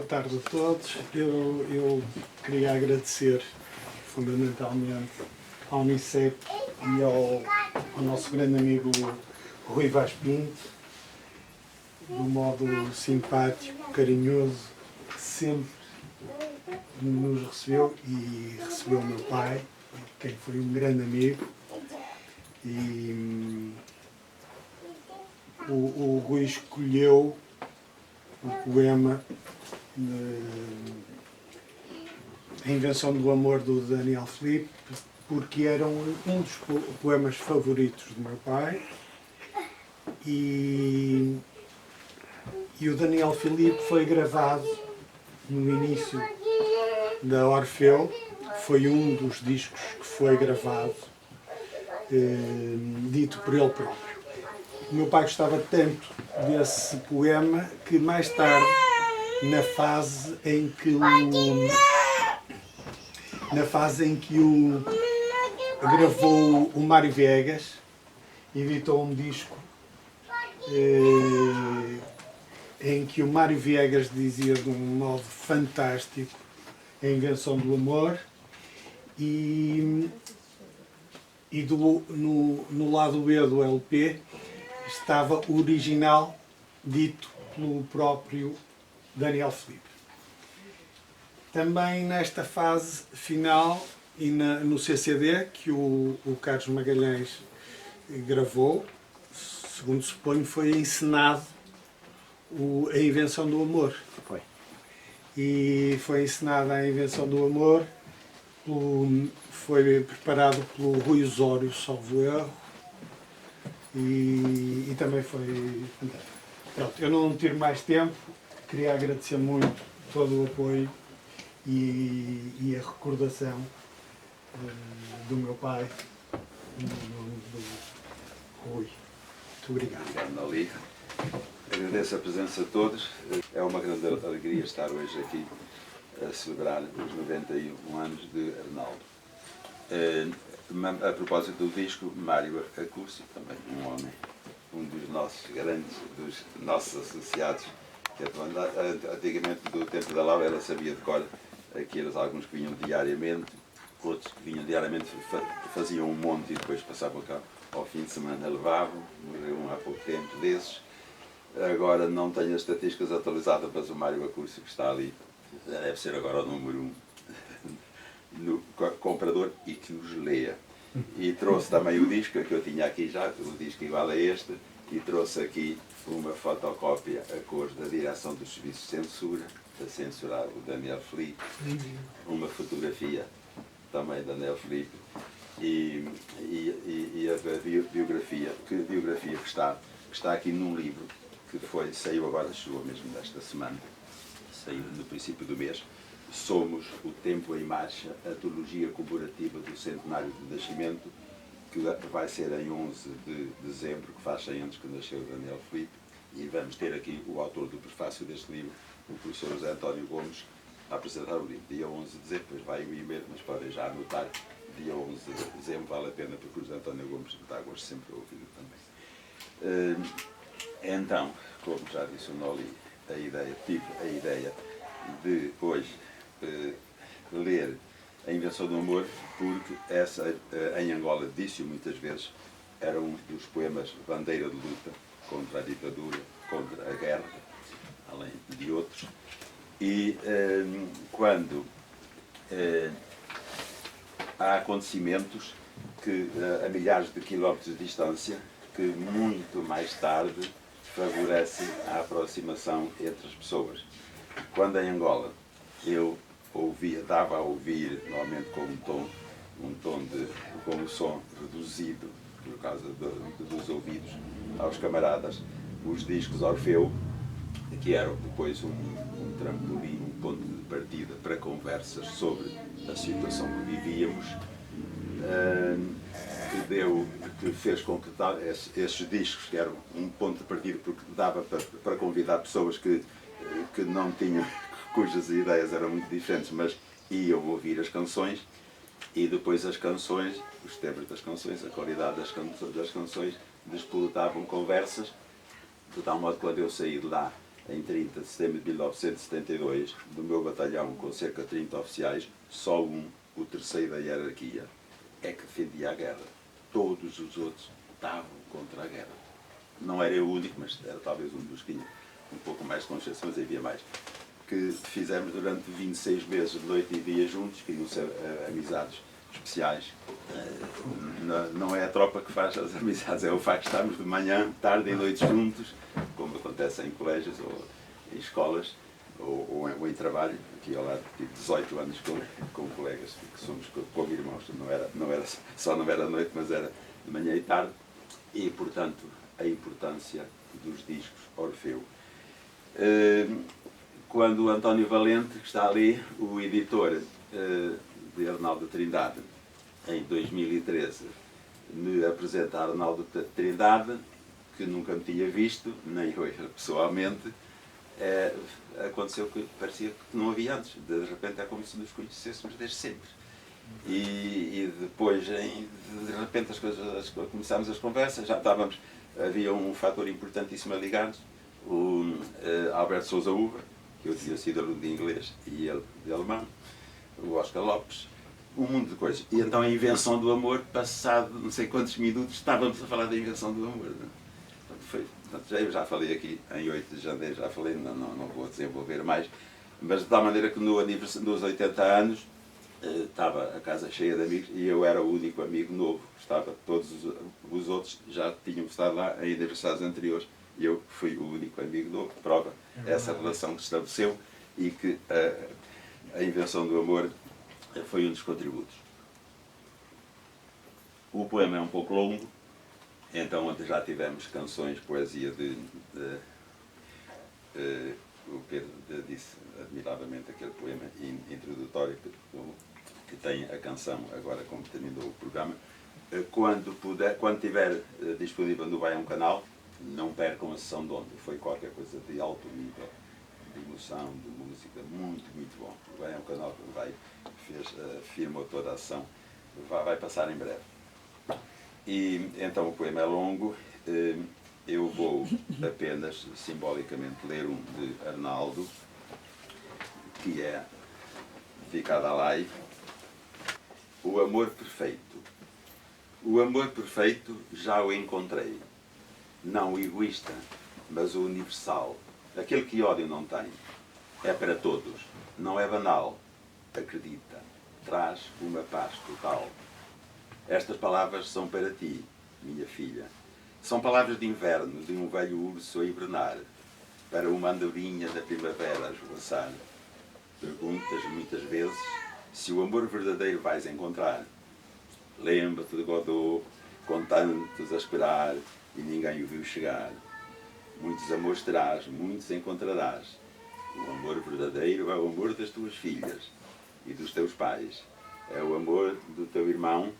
boa tarde a todos. Eu queria agradecer fundamentalmente ao Unicef e ao nosso grande amigo Rui Vaz Pinto, do modo simpático, carinhoso, que sempre nos recebeu e recebeu o meu pai, quem foi um grande amigo. E o Rui escolheu o poema A Invenção do Amor, do Daniel Filipe, porque era um dos poemas favoritos do meu pai. E o Daniel Filipe foi gravado no início da Orfeu, foi um dos discos que foi gravado, dito por ele próprio. O meu pai gostava tanto desse poema que mais tarde, na fase em que o gravou o Mário Viegas, editou um disco em que o Mário Viegas dizia de um modo fantástico A Invenção do Amor, e no lado B do LP estava o original dito pelo próprio Daniel Filipe. Também nesta fase final e no CCD que o Carlos Magalhães gravou, segundo suponho, foi encenado A Invenção do Amor. Foi. E foi encenada A Invenção do Amor, foi preparado pelo Rui Osório, salvo erro, e também foi fantástico. Pronto, eu não tiro mais tempo, queria agradecer muito todo o apoio e a recordação do meu pai, do Rui. Muito obrigado. Obrigado, Noli. Agradeço a presença de todos. É uma grande alegria estar hoje aqui a celebrar os 91 anos de Arnaldo. A propósito do disco, Mário Acústico, também um homem, um dos nossos grandes, dos nossos associados, que antigamente, do tempo da Laura, ela sabia de cor aqueles, alguns que vinham diariamente, outros que vinham diariamente, faziam um monte e depois passavam cá ao fim de semana, levavam, morreu um há pouco tempo desses. Agora não tenho as estatísticas atualizadas, mas o Mário Acústico está ali, deve ser agora o número 1 no comprador e que os leia. E trouxe também o disco que eu tinha aqui já, o disco igual a este, e trouxe aqui uma fotocópia a cores da Direção dos Serviços de Censura, a censurar o Daniel Filipe, uma fotografia também do Daniel Filipe, e a biografia que está aqui num livro que saiu agora, chegou mesmo desta semana, saiu no princípio do mês. Somos o Tempo em Marcha, a teologia comemorativa do centenário de nascimento, que vai ser em 11 de dezembro, que faz 100 anos que nasceu Daniel Filipe, e vamos ter aqui o autor do prefácio deste livro, o professor José António Gomes, a apresentar o livro dia 11 de dezembro, depois vai o e-mail, mas podem já anotar, dia 11 de dezembro, vale a pena, porque o José António Gomes está hoje sempre a ouvir também. Então, como já disse o Noli, tive a ideia de hoje ler A Invenção do Amor, porque essa, em Angola, disse-o muitas vezes, era um dos poemas bandeira de luta contra a ditadura, contra a guerra, além de outros. E quando há acontecimentos que, a milhares de quilómetros de distância, que muito mais tarde favorecem a aproximação entre as pessoas. Quando em Angola eu dava a ouvir, normalmente com com o som reduzido por causa dos ouvidos aos camaradas, os discos Orfeu, que eram depois um trampolim, um ponto de partida para conversas sobre a situação que vivíamos, que fez com que esses discos, que eram um ponto de partida porque dava para convidar pessoas que não tinham, cujas ideias eram muito diferentes, mas iam ouvir as canções, e depois as canções, os temas das canções, a qualidade das canções, disputavam conversas, de tal modo que quando eu saí de lá em 30 de setembro de 1972, do meu batalhão com cerca de 30 oficiais, só um, o terceiro da hierarquia, é que defendia a guerra. Todos os outros estavam contra a guerra. Não era eu o único, mas era talvez um dos que tinha um pouco mais de consciência, mas havia mais. Que fizemos durante 26 meses, de noite e dia juntos, criam-se amizades especiais. Não é a tropa que faz as amizades, é o facto de estarmos de manhã, tarde e noite juntos, como acontece em colégios ou em escolas ou em trabalho. Aqui ao lado tive 18 anos com colegas, que somos como irmãos, só não era noite, mas era de manhã e tarde. E, portanto, a importância dos discos Orfeu. Quando o António Valente, que está ali, o editor de Arnaldo Trindade, em 2013, me apresenta a Arnaldo Trindade, que nunca me tinha visto, nem eu pessoalmente. Aconteceu que parecia que não havia antes. De repente é como se nos conhecêssemos desde sempre. E depois, de repente, começámos as conversas, já estávamos, havia um fator importantíssimo a ligar-nos, o Alberto Sousa Uva, que eu tinha sido aluno de inglês e ele de alemão, o Oscar Lopes, um mundo de coisas. E então a invenção do amor, passado não sei quantos minutos, estávamos a falar da invenção do amor. Eu já falei aqui, em 8 de janeiro, já falei, não vou desenvolver mais, mas de tal maneira que no aniversário dos 80 anos, estava a casa cheia de amigos e eu era o único amigo novo. Todos os outros já tinham estado lá em aniversários anteriores e eu fui o único amigo novo. Prova essa relação que se estabeleceu e que a invenção do amor foi um dos contributos. O poema é um pouco longo, então já tivemos canções, poesia o Pedro disse admiravelmente aquele poema introdutório que tem a canção, agora como terminou o programa. Quando tiver disponível no Vai a um Canal, não percam a sessão de ontem. Foi qualquer coisa de alto nível, de emoção, de música, muito, muito bom. O Vai a um Canal firmou toda a ação, vai passar em breve. E então o poema é longo, eu vou apenas simbolicamente ler um de Arnaldo, que é dedicado à live. O amor perfeito. O amor perfeito já o encontrei. Não o egoísta, mas o universal. Aquele que ódio não tem. É para todos. Não é banal. Acredita. Traz uma paz total. Estas palavras são para ti, minha filha. São palavras de inverno, de um velho urso a hibernar, para uma andorinha da primavera a esvoaçar. Perguntas muitas vezes se o amor verdadeiro vais encontrar. Lembra-te de Godot, com tantos a esperar, e ninguém o viu chegar. Muitos amores terás, muitos encontrarás. O amor verdadeiro é o amor das tuas filhas e dos teus pais. É o amor do teu irmão,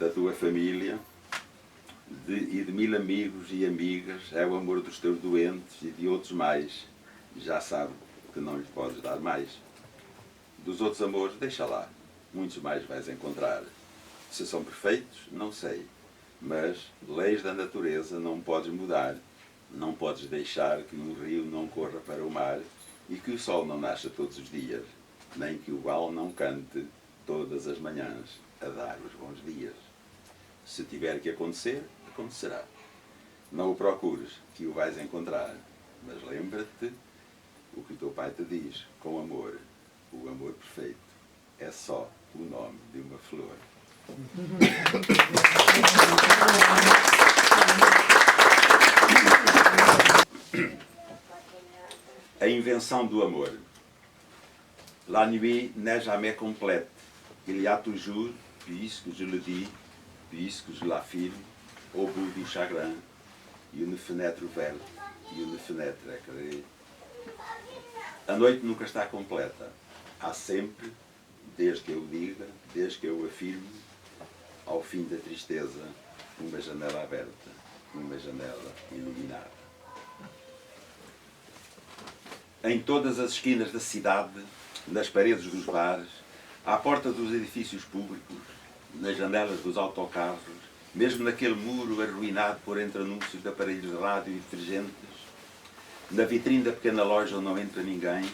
da tua família e de 1000 amigos e amigas. É o amor dos teus doentes e de outros mais. Já sabe que não lhes podes dar mais. Dos outros amores, deixa lá. Muitos mais vais encontrar. Se são perfeitos, não sei. Mas leis da natureza não podes mudar. Não podes deixar que um rio não corra para o mar e que o sol não nasça todos os dias, nem que o galo não cante todas as manhãs a dar os bons dias. Se tiver que acontecer, acontecerá. Não o procures, que o vais encontrar. Mas lembra-te o que o teu pai te diz, com amor. O amor perfeito é só o nome de uma flor. A invenção do amor. La nuit n'est jamais complète. Il y a toujours, puisque je le dis, puisque je l'affirme, au bout du chagrin, une fenêtre ouverte e une fenêtre éclairée. A noite nunca está completa. Há sempre, desde que eu diga, desde que eu afirme, ao fim da tristeza, uma janela aberta, uma janela iluminada. Em todas as esquinas da cidade, nas paredes dos bares, à porta dos edifícios públicos, nas janelas dos autocarros, mesmo naquele muro arruinado por entre anúncios de aparelhos de rádio e detergentes, na vitrine da pequena loja onde não entra ninguém,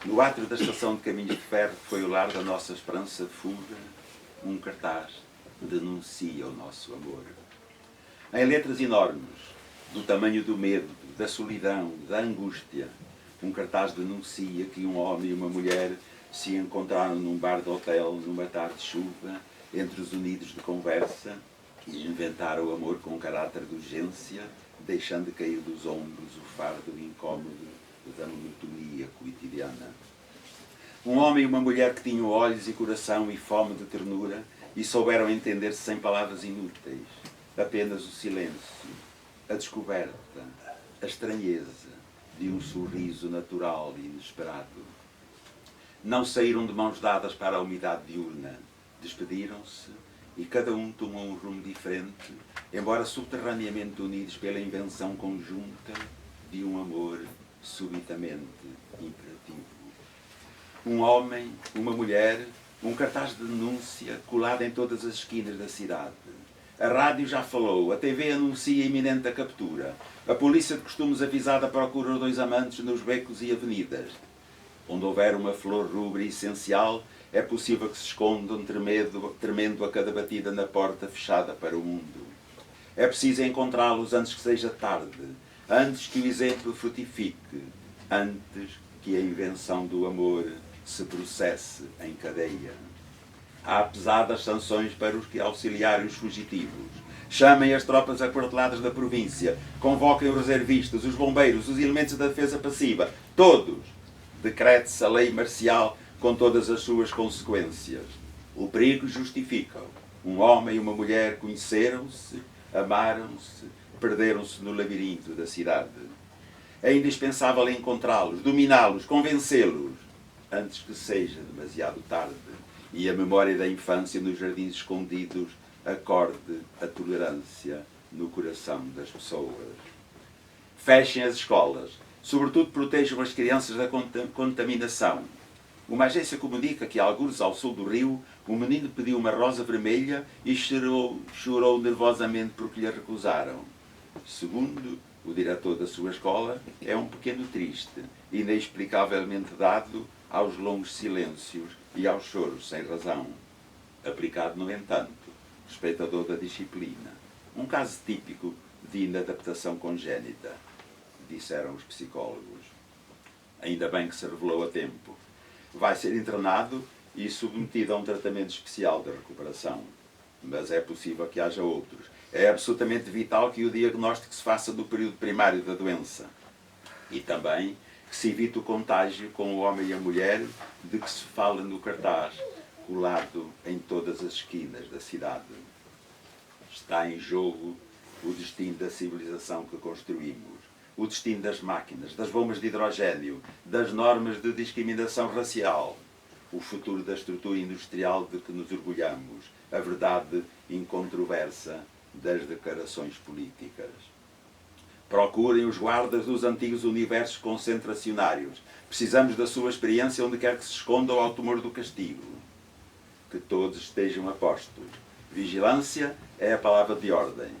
no átrio da estação de caminhos de ferro, que foi o lar da nossa esperança fuga, um cartaz denuncia o nosso amor. Em letras enormes, do tamanho do medo, da solidão, da angústia, um cartaz denuncia que um homem e uma mulher se encontraram num bar de hotel, numa tarde de chuva, entre os unidos de conversa, e inventaram o amor com caráter de urgência, deixando cair dos ombros o fardo incómodo da monotonia cotidiana. Um homem e uma mulher que tinham olhos e coração e fome de ternura e souberam entender-se sem palavras inúteis, apenas o silêncio, a descoberta, a estranheza de um sorriso natural e inesperado. Não saíram de mãos dadas para a umidade diurna, despediram-se e cada um tomou um rumo diferente, embora subterraneamente unidos pela invenção conjunta de um amor subitamente imperativo. Um homem, uma mulher, um cartaz de denúncia colado em todas as esquinas da cidade. A rádio já falou, a TV anuncia a iminente captura. A polícia de costumes avisada procura dois amantes nos becos e avenidas. Onde houver uma flor rubra e essencial, é possível que se escondam tremendo a cada batida na porta fechada para o mundo. É preciso encontrá-los antes que seja tarde, antes que o exemplo frutifique, antes que a invenção do amor se processe em cadeia. Há pesadas sanções para os que auxiliarem os fugitivos. Chamem as tropas aquarteladas da província, convoquem os reservistas, os bombeiros, os elementos da defesa passiva, todos. Decrete-se a lei marcial com todas as suas consequências. O perigo justifica-o. Um homem e uma mulher conheceram-se, amaram-se, perderam-se no labirinto da cidade. É indispensável encontrá-los, dominá-los, convencê-los, antes que seja demasiado tarde e a memória da infância nos jardins escondidos acorde a tolerância no coração das pessoas. Fechem as escolas. Sobretudo protejam as crianças da contaminação. Uma agência comunica que, algures ao sul do rio, um menino pediu uma rosa vermelha e chorou nervosamente porque lhe recusaram. Segundo o diretor da sua escola, é um pequeno triste, inexplicavelmente dado aos longos silêncios e aos choros sem razão. Aplicado, no entanto, respeitador da disciplina. Um caso típico de inadaptação congénita, disseram os psicólogos. Ainda bem que se revelou a tempo. Vai ser internado e submetido a um tratamento especial de recuperação. Mas é possível que haja outros. É absolutamente vital que o diagnóstico se faça no período primário da doença. E também que se evite o contágio com o homem e a mulher de que se fala no cartaz, colado em todas as esquinas da cidade. Está em jogo o destino da civilização que construímos. O destino das máquinas, das bombas de hidrogênio, das normas de discriminação racial, o futuro da estrutura industrial de que nos orgulhamos, a verdade incontroversa das declarações políticas. Procurem os guardas dos antigos universos concentracionários. Precisamos da sua experiência onde quer que se escondam ao temor do castigo. Que todos estejam a postos. Vigilância é a palavra de ordem.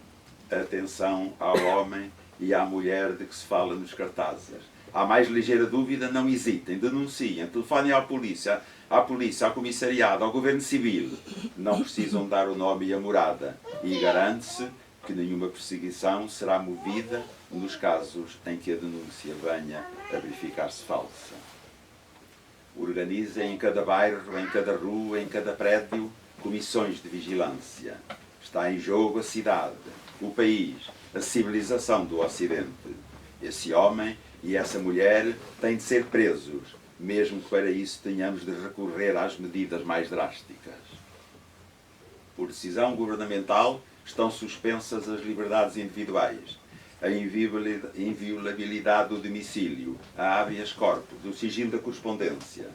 Atenção ao homem e à mulher de que se fala nos cartazes. Há mais ligeira dúvida, não hesitem, denunciem, telefonem à polícia, ao comissariado, ao governo civil. Não precisam dar o nome e a morada. E garante-se que nenhuma perseguição será movida nos casos em que a denúncia venha a verificar-se falsa. Organizem em cada bairro, em cada rua, em cada prédio, comissões de vigilância. Está em jogo a cidade, o país, a civilização do Ocidente. Esse homem e essa mulher têm de ser presos, mesmo que para isso tenhamos de recorrer às medidas mais drásticas. Por decisão governamental, estão suspensas as liberdades individuais, a inviolabilidade do domicílio, a habeas corpus, o sigilo da correspondência.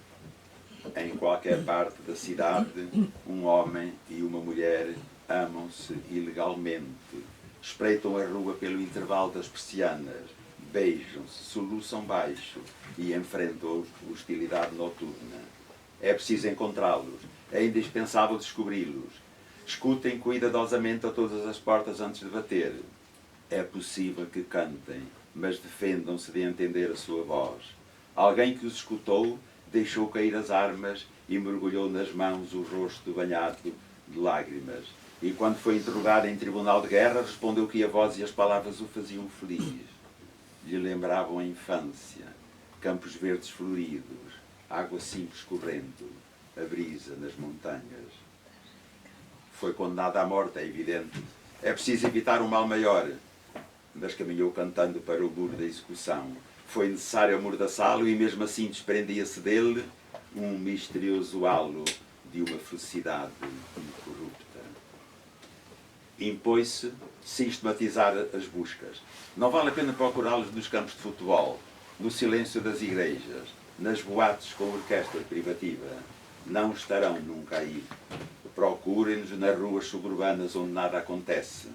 Em qualquer parte da cidade, um homem e uma mulher amam-se ilegalmente, espreitam a rua pelo intervalo das persianas, beijam-se, soluçam baixo e enfrentam a hostilidade noturna. É preciso encontrá-los, é indispensável descobri-los. Escutem cuidadosamente a todas as portas antes de bater. É possível que cantem mas defendam-se de entender a sua voz. Alguém que os escutou deixou cair as armas e mergulhou nas mãos o rosto banhado de lágrimas. E quando foi interrogado em tribunal de guerra, respondeu que a voz e as palavras o faziam feliz. Lhe lembravam a infância, campos verdes floridos, água simples correndo, a brisa nas montanhas. Foi condenado à morte, é evidente. É preciso evitar um mal maior. Mas caminhou cantando para o muro da execução. Foi necessário amordaçá-lo e mesmo assim desprendia-se dele um misterioso halo de uma felicidade incorrupta. Impôs-se sistematizar as buscas. Não vale a pena procurá-los nos campos de futebol, no silêncio das igrejas, nas boates com orquestra privativa. Não estarão nunca aí. Procurem-nos nas ruas suburbanas onde nada acontece.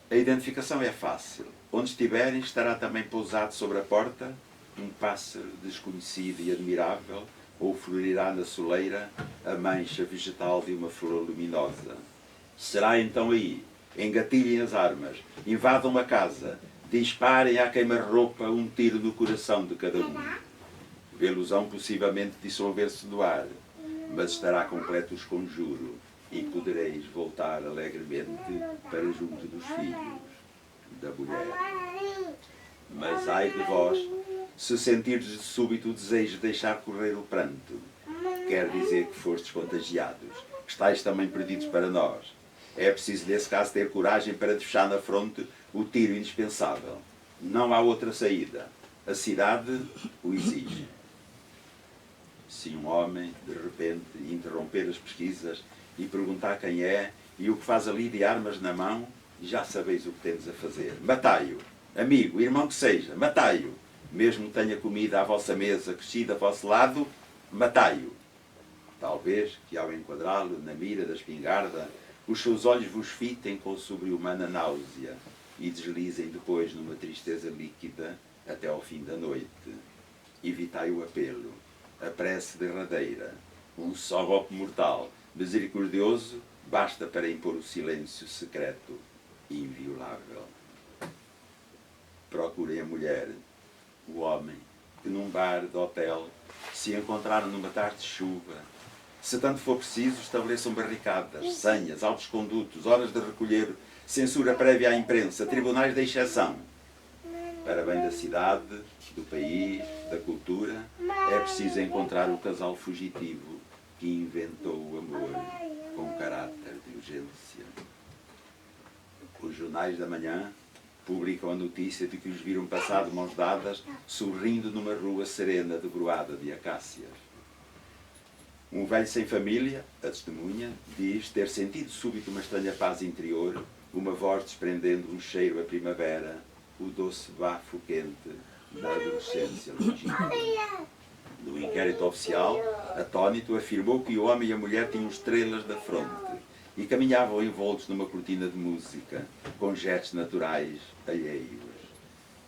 A identificação é fácil. Onde estiverem, estará também pousado sobre a porta um pássaro desconhecido e admirável, ou florirá na soleira a mancha vegetal de uma flor luminosa. Será então aí, engatilhem as armas, invadam a casa, disparem à queima-roupa um tiro no coração de cada um. Vê-los-ão possivelmente dissolver-se do ar, mas estará completo o esconjuro e podereis voltar alegremente para junto dos filhos, da mulher. Mas ai de vós, se sentirdes de súbito o desejo de deixar correr o pranto, quer dizer que fostes contagiados, estáis também perdidos para nós. É preciso, nesse caso, ter coragem para fechar na fronte o tiro indispensável. Não há outra saída. A cidade o exige. Se um homem, de repente, interromper as pesquisas e perguntar quem é e o que faz ali de armas na mão, já sabeis o que tendes a fazer. Matai-o, amigo, irmão que seja, matai-o. Mesmo que tenha comida à vossa mesa, crescida a vosso lado, matai-o. Talvez que ao enquadrá-lo na mira da espingarda, os seus olhos vos fitem com sobre-humana náusea e deslizem depois numa tristeza líquida até ao fim da noite. Evitai o apelo, a prece derradeira, um só golpe mortal, misericordioso, basta para impor o silêncio secreto e inviolável. Procurem a mulher, o homem, que num bar de hotel se encontraram numa tarde de chuva. Se tanto for preciso, estabeleçam barricadas, senhas, altos condutos, horas de recolher, censura prévia à imprensa, tribunais de exceção. Para bem da cidade, do país, da cultura, é preciso encontrar o casal fugitivo que inventou o amor com caráter de urgência. Os jornais da manhã publicam a notícia de que os viram passar de mãos dadas, sorrindo numa rua serena debruada de acácias. Um velho sem família, a testemunha, diz ter sentido súbito uma estranha paz interior, uma voz desprendendo um cheiro a primavera, o doce bafo quente da adolescência longínqua. No inquérito oficial, atónito, afirmou que o homem e a mulher tinham estrelas na fronte e caminhavam envoltos numa cortina de música, com gestos naturais alheios.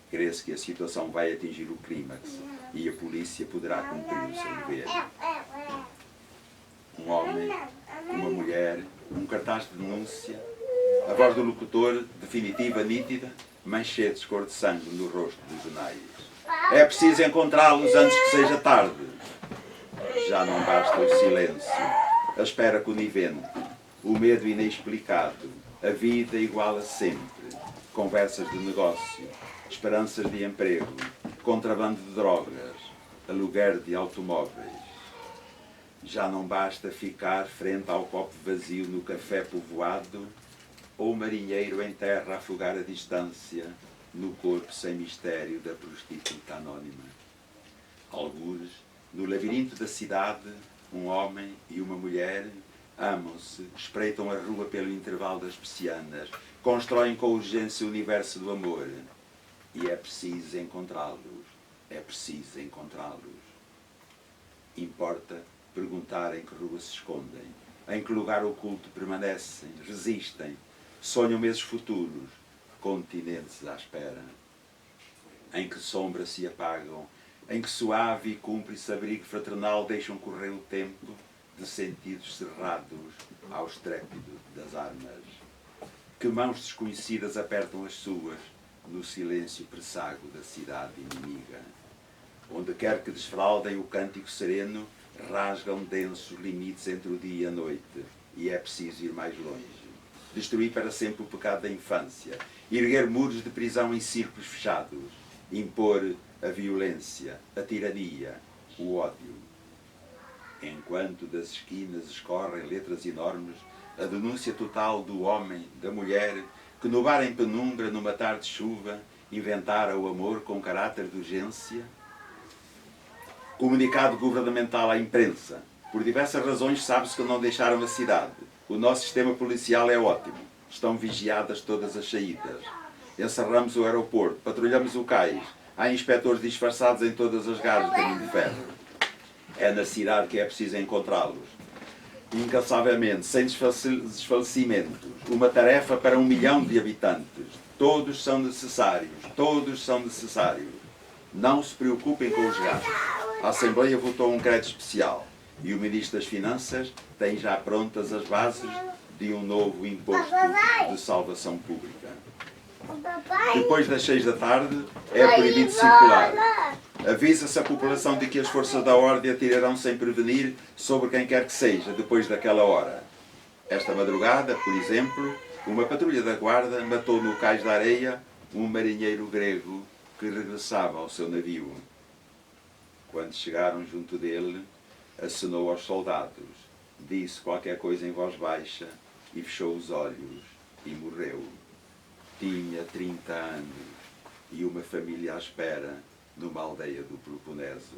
Crê-se que a situação vai atingir o clímax e a polícia poderá cumprir o seu dever. Um homem, uma mulher, um cartaz de denúncia, a voz do locutor, definitiva, nítida, manchetes cor de sangue no rosto dos jornais. É preciso encontrá-los antes que seja tarde. Já não basta o silêncio, a espera conivente, o medo inexplicado, a vida igual a sempre, conversas de negócio, esperanças de emprego, contrabando de drogas, aluguer de automóveis. Já não basta ficar frente ao copo vazio no café povoado ou marinheiro em terra a afogar a distância no corpo sem mistério da prostituta anónima. Algures, no labirinto da cidade, um homem e uma mulher amam-se, espreitam a rua pelo intervalo das persianas, constroem com urgência o universo do amor. E é preciso encontrá-los. É preciso encontrá-los. Importa perguntar em que rua se escondem, em que lugar oculto permanecem, resistem, sonham meses futuros, continentes à espera. Em que sombra se apagam, em que suave e cúmplice abrigo fraternal deixam correr o tempo de sentidos cerrados ao estrépito das armas. Que mãos desconhecidas apertam as suas, no silêncio presságo da cidade inimiga. Onde quer que desfraldem o cântico sereno, rasgam densos limites entre o dia e a noite, e é preciso ir mais longe. Destruir para sempre o pecado da infância, erguer muros de prisão em círculos fechados, impor a violência, a tirania, o ódio. Enquanto das esquinas escorrem letras enormes, a denúncia total do homem, da mulher, que no bar em penumbra, numa tarde de chuva, inventara o amor com caráter de urgência. Comunicado governamental à imprensa. Por diversas razões sabe-se que não deixaram a cidade. O nosso sistema policial é ótimo. Estão vigiadas todas as saídas. Encerramos o aeroporto, patrulhamos o cais. Há inspectores disfarçados em todas as gares do caminho de ferro. É na cidade que é preciso encontrá-los. Incansavelmente, sem desfalecimentos. Uma tarefa para 1 milhão de habitantes. Todos são necessários. Todos são necessários. Não se preocupem com os gastos. A Assembleia votou um crédito especial e o Ministro das Finanças tem já prontas as bases de um novo imposto de salvação pública. Depois das 6 da tarde é proibido circular. Avisa-se a população de que as forças da ordem atirarão sem prevenir sobre quem quer que seja depois daquela hora. Esta madrugada, por exemplo, uma patrulha da guarda matou no cais da areia um marinheiro grego que regressava ao seu navio. Quando chegaram junto dele, acenou aos soldados, disse qualquer coisa em voz baixa e fechou os olhos e morreu. Tinha 30 anos e uma família à espera numa aldeia do Peloponeso.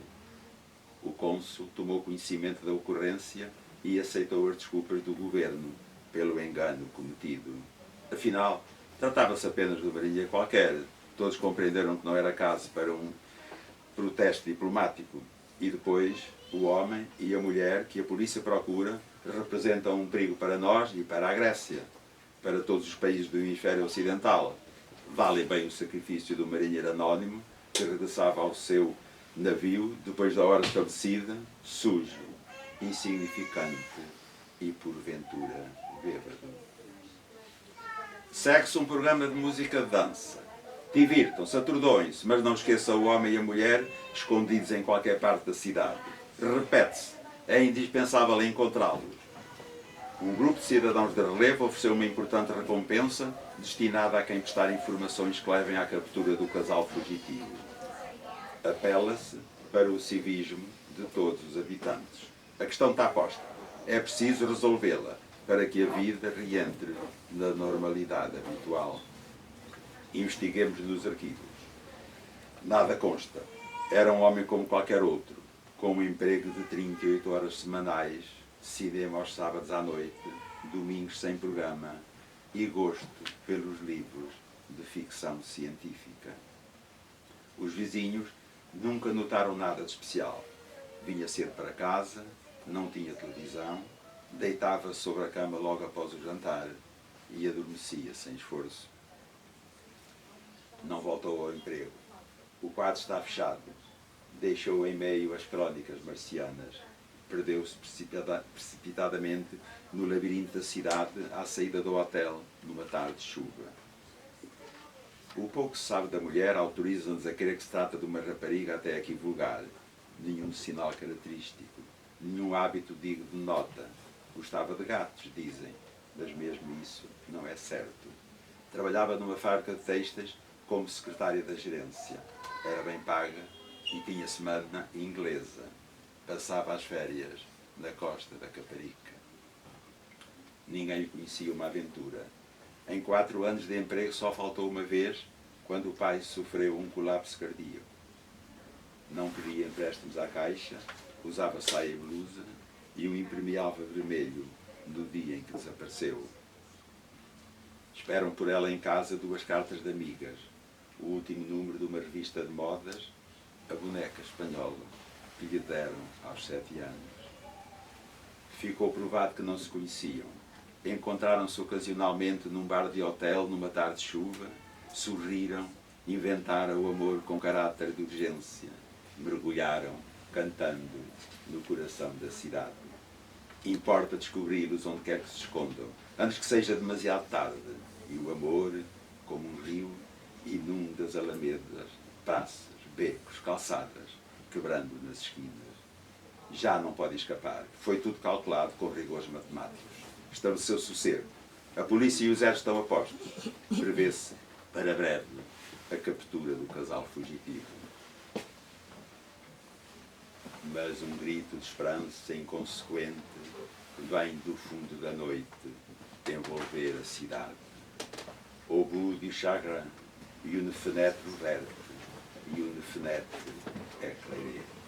O cônsul tomou conhecimento da ocorrência e aceitou as desculpas do governo pelo engano cometido. Afinal, tratava-se apenas de uma marinheiro qualquer. Todos compreenderam que não era caso para um protesto diplomático. E depois, o homem e a mulher que a polícia procura representam um perigo para nós e para a Grécia, para todos os países do hemisfério ocidental. Vale bem o sacrifício do marinheiro anónimo que regressava ao seu navio depois da hora estabelecida, sujo, insignificante e, porventura, bêbado. Segue-se um programa de música de dança. Divirtam-se, atordoem-se, mas não esqueçam o homem e a mulher escondidos em qualquer parte da cidade. Repete-se, é indispensável encontrá-los. Um grupo de cidadãos de relevo ofereceu uma importante recompensa destinada a quem prestar informações que levem à captura do casal fugitivo. Apela-se para o civismo de todos os habitantes. A questão está posta. É preciso resolvê-la para que a vida reentre na normalidade habitual. Investiguemos nos arquivos. Nada consta. Era um homem como qualquer outro, com um emprego de 38 horas semanais, cinema aos sábados à noite, domingos sem programa e gosto pelos livros de ficção científica. Os vizinhos nunca notaram nada de especial. Vinha cedo para casa, não tinha televisão, deitava-se sobre a cama logo após o jantar e adormecia sem esforço. Não voltou ao emprego. O quadro está fechado. Deixou em meio as crónicas marcianas. Perdeu-se precipitadamente no labirinto da cidade à saída do hotel numa tarde de chuva. O pouco que se sabe da mulher autoriza-nos a crer que se trata de uma rapariga até aqui vulgar. Nenhum sinal característico, nenhum hábito digno de nota. Gostava de gatos, dizem, mas mesmo isso não é certo. Trabalhava numa fábrica de textas como secretária da gerência. Era bem paga e tinha semana inglesa. Passava as férias na costa da Caparica. Ninguém lhe conhecia uma aventura. Em 4 anos de emprego só faltou uma vez, quando o pai sofreu um colapso cardíaco. Não pedia empréstimos à caixa, usava saia e blusa e um impermeável vermelho no dia em que desapareceu. Esperam por ela em casa 2 cartas de amigas, o último número de uma revista de modas, a boneca espanhola, que lhe deram aos 7 anos. Ficou provado que não se conheciam. Encontraram-se ocasionalmente num bar de hotel, numa tarde de chuva, sorriram, inventaram o amor com caráter de urgência, mergulharam, cantando, no coração da cidade. Importa descobri-los onde quer que se escondam, antes que seja demasiado tarde, e o amor, como um rio, inunda as alamedas, praças, becos, calçadas, quebrando nas esquinas. Já não pode escapar. Foi tudo calculado com rigores matemáticos. Estabeleceu-se o cerco. A polícia e o exército estão a postos. Prevê-se, para breve, a captura do casal fugitivo. Mas um grito de esperança inconsequente vem do fundo da noite envolver a cidade. Au bout du chagrin, une fenêtre ouverte, une fenêtre éclairée.